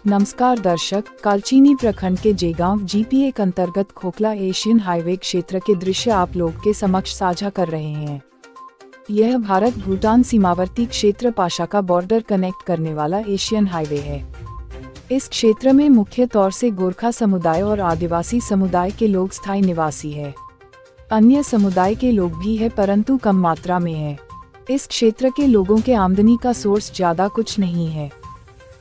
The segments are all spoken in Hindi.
नमस्कार दर्शक, कालचीनी प्रखंड के जेगांव जीपीए के अंतर्गत खोखला एशियन हाईवे क्षेत्र के दृश्य आप लोग के समक्ष साझा कर रहे हैं। यह भारत भूटान सीमावर्ती क्षेत्र पाशा का बॉर्डर कनेक्ट करने वाला एशियन हाईवे है। इस क्षेत्र में मुख्य तौर से गोरखा समुदाय और आदिवासी समुदाय के लोग स्थायी निवासी है। अन्य समुदाय के लोग भी है, परंतु कम मात्रा में है। इस क्षेत्र के लोगों के आमदनी का सोर्स ज्यादा कुछ नहीं है।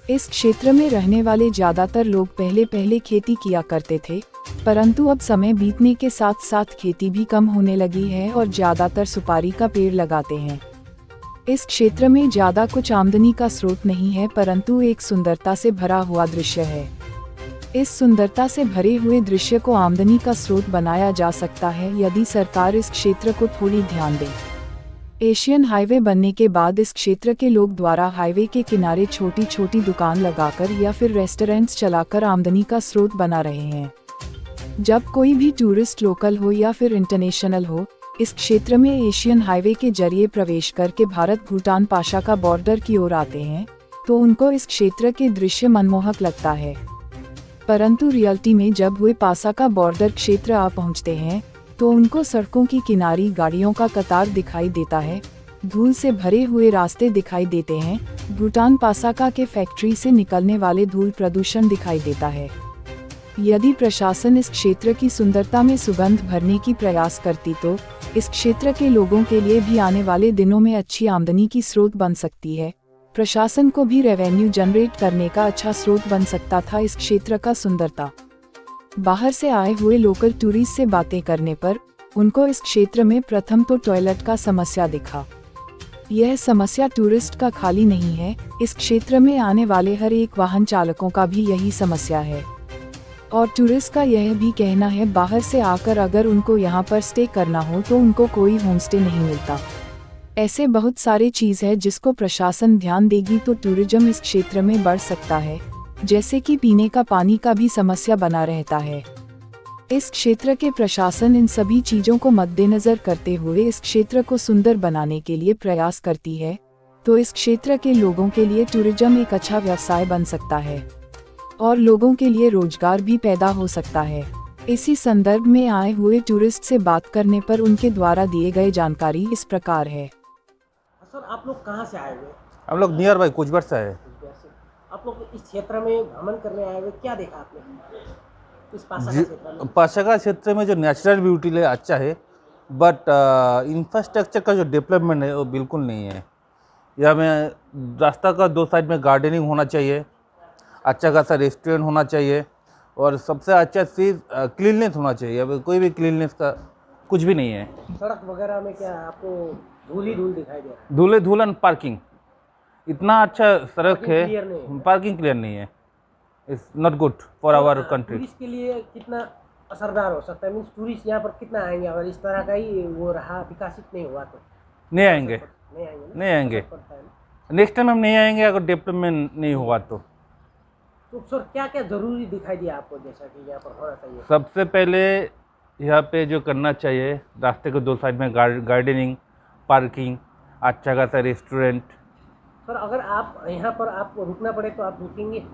इस क्षेत्र में रहने वाले ज्यादातर लोग पहले खेती किया करते थे, परंतु अब समय बीतने के साथ साथ खेती भी कम होने लगी है और ज्यादातर सुपारी का पेड़ लगाते हैं। इस क्षेत्र में ज्यादा कुछ आमदनी का स्रोत नहीं है, परंतु एक सुंदरता से भरा हुआ दृश्य है। इस सुंदरता से भरे हुए दृश्य को आमदनी का स्रोत बनाया जा सकता है यदि सरकार इस क्षेत्र को थोड़ी ध्यान दे। एशियन हाईवे बनने के बाद इस क्षेत्र के लोग द्वारा हाईवे के किनारे छोटी छोटी दुकान लगाकर या फिर रेस्टोरेंट्स चलाकर आमदनी का स्रोत बना रहे हैं। जब कोई भी टूरिस्ट लोकल हो या फिर इंटरनेशनल हो, इस क्षेत्र में एशियन हाईवे के जरिए प्रवेश करके भारत भूटान पाशा का बॉर्डर की ओर आते हैं, तो उनको इस क्षेत्र के दृश्य मनमोहक लगता है। परंतु रियलिटी में जब वे पासा का बॉर्डर क्षेत्र आ पहुँचते हैं, तो उनको सड़कों की किनारी गाड़ियों का कतार दिखाई देता है, धूल से भरे हुए रास्ते दिखाई देते हैं, भूटान पासाका के फैक्ट्री से निकलने वाले धूल प्रदूषण दिखाई देता है। यदि प्रशासन इस क्षेत्र की सुंदरता में सुगंध भरने की प्रयास करती तो इस क्षेत्र के लोगों के लिए भी आने वाले दिनों में अच्छी आमदनी की स्रोत बन सकती है। प्रशासन को भी रेवेन्यू जनरेट करने का अच्छा स्रोत बन सकता था इस क्षेत्र का सुंदरता। बाहर से आए हुए लोकल टूरिस्ट से बातें करने पर उनको इस क्षेत्र में प्रथम तो टॉयलेट का समस्या दिखा। यह समस्या टूरिस्ट का खाली नहीं है, इस क्षेत्र में आने वाले हर एक वाहन चालकों का भी यही समस्या है। और टूरिस्ट का यह भी कहना है, बाहर से आकर अगर उनको यहाँ पर स्टे करना हो तो उनको कोई होम स्टे नहीं मिलता। ऐसे बहुत सारे चीज है जिसको प्रशासन ध्यान देगी तो टूरिज्म इस क्षेत्र में बढ़ सकता है, जैसे कि पीने का पानी का भी समस्या बना रहता है। इस क्षेत्र के प्रशासन इन सभी चीजों को मद्देनजर करते हुए इस क्षेत्र को सुंदर बनाने के लिए प्रयास करती है, तो इस क्षेत्र के लोगों के लिए टूरिज्म एक अच्छा व्यवसाय बन सकता है और लोगों के लिए रोजगार भी पैदा हो सकता है। इसी संदर्भ में आए हुए टूरिस्ट से बात करने पर उनके द्वारा दिए गए जानकारी इस प्रकार है। सर, आप लोग कहाँ से आए हुए? हम लोग नियर बाई कुछ वर्ष है। आप लोग इस क्षेत्र में भ्रमण करने आए हुए, क्या देखा आपने इस पासा का क्षेत्र में? पाशा का क्षेत्र में जो नेचुरल ब्यूटी है अच्छा है, बट इंफ्रास्ट्रक्चर का जो डेवलपमेंट है वो बिल्कुल नहीं है। यहाँ में रास्ता का दो साइड में गार्डनिंग होना चाहिए, अच्छा खासा रेस्टोरेंट होना चाहिए और सबसे अच्छा चीज़ क्लीननेस होना चाहिए। अब कोई भी क्लीननेस का कुछ भी नहीं है। सड़क वगैरह में क्या आपको धूल ही धूल दिखाई दे रहा है? धूल एंड पार्किंग, इतना अच्छा सड़क है, पार्किंग क्लियर नहीं है। It's not good for our country. Tourist के लिए कितना असरदार हो सकता है? मीन्स टूरिस्ट यहाँ पर कितना आएंगे अगर इस तरह का ही वो रहा, विकसित नहीं हुआ तो? नहीं आएंगे, नहीं आएंगे। नेक्स्ट टाइम हम नहीं आएंगे अगर डेवलपमेंट नहीं हुआ तो। सर, क्या क्या जरूरी दिखाई दिया आपको जैसा कि यहाँ पर होना चाहिए? सबसे पहले यहाँ पे जो करना चाहिए, रास्ते के दो साइड में गार्डनिंग, पार्किंग, अच्छा खासा रेस्टोरेंट। सर, अगर आप यहाँ पर आपको रुकना पड़े तो आप रुकेंगे,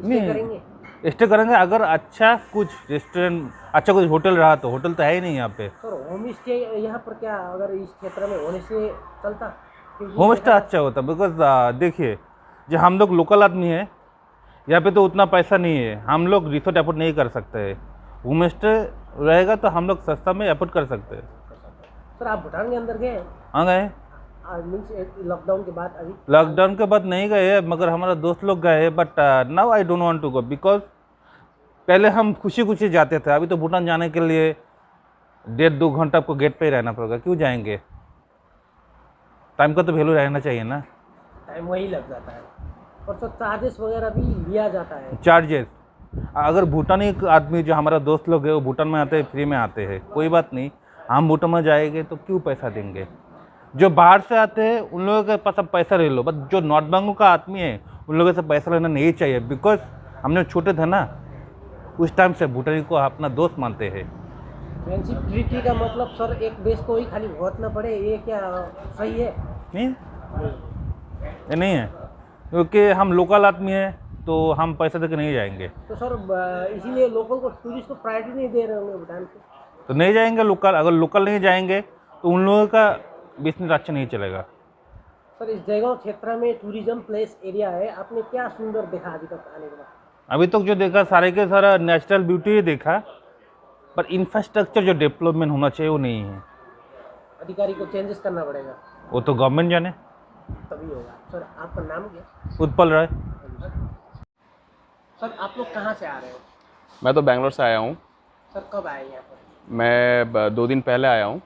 नहीं करेंगे? स्टे करेंगे अगर अच्छा कुछ रेस्टोरेंट, अच्छा कुछ होटल रहा तो। होटल तो है ही नहीं यहाँ पे। सर, होम स्टे यहाँ पर क्या अगर इस क्षेत्र में होने से चलता? होम स्टे अच्छा होता, बिकॉज देखिए जो हम लोग लोकल आदमी है यहाँ पे तो उतना पैसा नहीं है, हम लोग रिसोर्ट अफोर्ड नहीं कर सकते हैं। होम स्टे रहेगा तो हम लोग सस्ता में अफोर्ड कर सकते हैं। सर, आप भूटान के अंदर गए? हाँ गए, लॉकडाउन के बाद। अभी लॉकडाउन के बाद नहीं गए, मगर हमारा दोस्त लोग गए। But now I don't want to go, because पहले हम खुशी खुशी जाते थे। अभी तो भूटान जाने के लिए 1.5-2 घंटा आपको गेट पे ही रहना पड़ेगा। क्यों जाएंगे? टाइम का तो वैल्यू रहना चाहिए ना। टाइम वही लग जाता है और तो चार्जेस वगैरह भी लिया जाता है। चार्जेस, अगर भूटानी आदमी जो हमारा दोस्त लोग है वो भूटान में आते हैं, फ्री में आते हैं, कोई बात नहीं। हम भूटान में जाएंगे तो क्यों पैसा देंगे? जो बाहर से आते हैं उन लोगों के पास अब पैसा ले लो, बट जो नॉर्थ बेंगल का आदमी है उन लोगों से पैसा लेना नहीं चाहिए। बिकॉज हमने छोटे थे ना, उस टाइम से भूटानी को अपना दोस्त मानते हैं। फ्रेंडशिप ट्रीटी का मतलब सर एक देश को ही खाली भुगतना पड़े, ये क्या सही है? नहीं, ये नहीं है, क्योंकि हम लोकल आदमी हैं तो हम पैसा देकर नहीं जाएंगे। तो सर इसीलिए लोकल को, टूरिस्ट को प्रायोरिटी नहीं दे रहे होंगे भूटान को। तो नहीं जाएंगे लोकल, अगर लोकल नहीं जाएंगे तो उन लोगों का बिजनेस अच्छा नहीं चलेगा। सर इस जयगांव क्षेत्र में टूरिज्म प्लेस एरिया है, आपने क्या सुंदर देखा अभी तक आने के बाद? अभी तक जो देखा सारे के सारा नेचुरल ब्यूटी ही देखा, पर इंफ्रास्ट्रक्चर जो डेवलपमेंट होना चाहिए वो नहीं है। अधिकारी को चेंजेस करना पड़ेगा, वो तो गवर्नमेंट जाने। तभी होगा। सर आपका नाम क्या? उत्पल राय। सर आप लोग कहाँ से आ रहे हो? मैं तो बेंगलोर से आया हूँ। सर कब आए यहाँ पर? मैं 2 दिन पहले आया हूँ।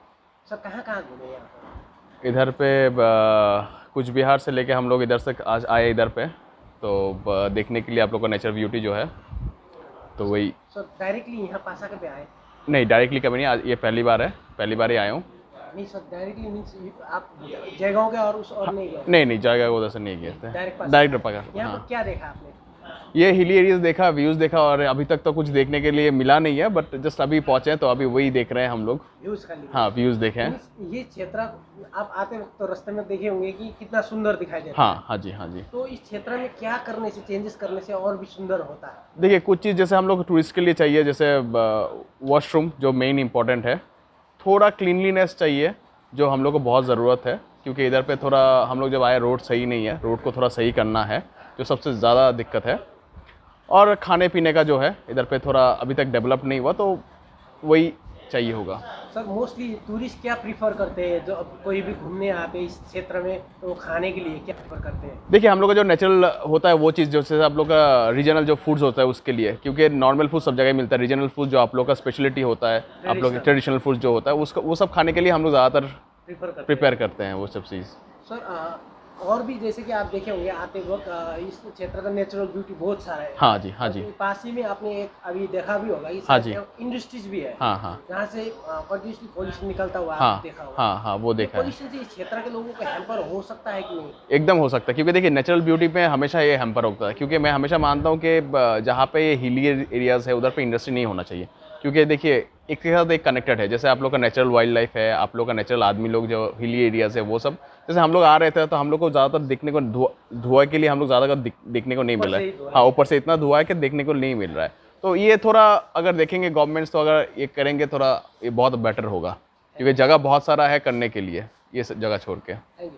सर कहाँ कहाँ घूमे यहाँ पर? इधर पे कुछ बिहार से लेके हम लोग इधर से आज आए इधर पे, तो देखने के लिए आप लोग का नेचर ब्यूटी जो है, तो वही। सर डायरेक्टली यहाँ पासा के पे आए? नहीं, डायरेक्टली कभी नहीं, आज ये पहली बार है, पहली बार ही आया हूँ। नहीं सर, डायरेक्टली मीन्स आप जयगांव के और उस और नहीं गए? नहीं, जाएगा उधर से नहीं गए थे, डायरेक्ट पकड़। यहाँ हाँ, पर क्या देखा आपने? ये हिली एरियाज देखा, व्यूज़ देखा, और अभी तक तो कुछ देखने के लिए मिला नहीं है, बट जस्ट अभी पहुँचे हैं तो अभी वही देख रहे हैं हम लोग। व्यूज का लिए? हाँ, व्यूज़ देखे हैं। ये क्षेत्र आप आते वक्त तो रास्ते में देखे होंगे कि कितना सुंदर दिखाई देता है। हाँ जी, हाँ जी। तो इस क्षेत्र में क्या करने से, चेंजेस करने से और भी सुंदर होता है? देखिए, कुछ चीज़ जैसे हम लोग टूरिस्ट के लिए चाहिए, जैसे वॉशरूम जो मेन इंपॉर्टेंट है, थोड़ा क्लीनलीनेस चाहिए जो हम लोग को बहुत ज़रूरत है, क्योंकि इधर पे थोड़ा हम लोग जब आए रोड सही नहीं है, रोड को थोड़ा सही करना है, जो सबसे ज़्यादा दिक्कत है। और खाने पीने का जो है इधर पे थोड़ा अभी तक डेवलप नहीं हुआ, तो वही चाहिए होगा। सर मोस्टली टूरिस्ट क्या प्रीफर करते हैं, जो अब कोई भी घूमने आते हैं इस क्षेत्र में, तो वो खाने के लिए क्या प्रीफर करते हैं? देखिए, हम लोग का जो नेचुरल होता है वो चीज़, जैसे आप लोग का रीजनल जो फूड्स होता है उसके लिए, क्योंकि नॉर्मल फूड सब जगह मिलता है, रीजनल फूड जो आप लोग का स्पेशलिटी होता है, आप लोग ट्रेडिशनल फूड जो होता है उसका, वो सब खाने के लिए हम लोग ज़्यादातर प्रिपेयर करते हैं वो सब चीज़। सर और भी जैसे कि आप देखे होंगे आते वक्त इस क्षेत्र का नेचुरल ब्यूटी बहुत सारा है। हाँ जी, हाँ जी। पास ही में आपने एक अभी देखा भी होगा, इस हाँ जी। इंडस्ट्रीज भी है। हाँ, हाँ, जहाँ से कंटिन्यूसली पॉल्यूशन निकलता हुआ हाँ, आपने देखा होगा। हाँ, हाँ, वो देखा है। पॉल्यूशन से इस क्षेत्र के लोगों को हैम्पर हो सकता है कि नहीं? एकदम हो सकता है, क्योंकि देखिए नेचुरल ब्यूटी पे हमेशा ये हैम्पर होता है, क्योंकि मैं हमेशा मानता हूँ कि जहाँ पे ये हिली एरियाज़ है उधर पे इंडस्ट्री नहीं होना चाहिए, क्योंकि देखिए एक के साथ एक कनेक्टेड है। जैसे आप लोग का नेचुरल वाइल्ड लाइफ है, आप लोग का नेचुरल आदमी लोग जो हिली एरियाज़ है वो सब, जैसे हम लोग आ रहे थे तो हम लोग को ज़्यादातर दिखने को धुआं के लिए हम लोग ज़्यादा देखने को नहीं मिल रहा है। हाँ, ऊपर से इतना धुआं है कि देखने को नहीं मिल रहा है। तो ये थोड़ा अगर देखेंगे गवर्नमेंट्स, तो अगर ये करेंगे थोड़ा, ये बहुत बेटर होगा, क्योंकि जगह बहुत सारा है करने के लिए ये जगह छोड़ के। Thank you.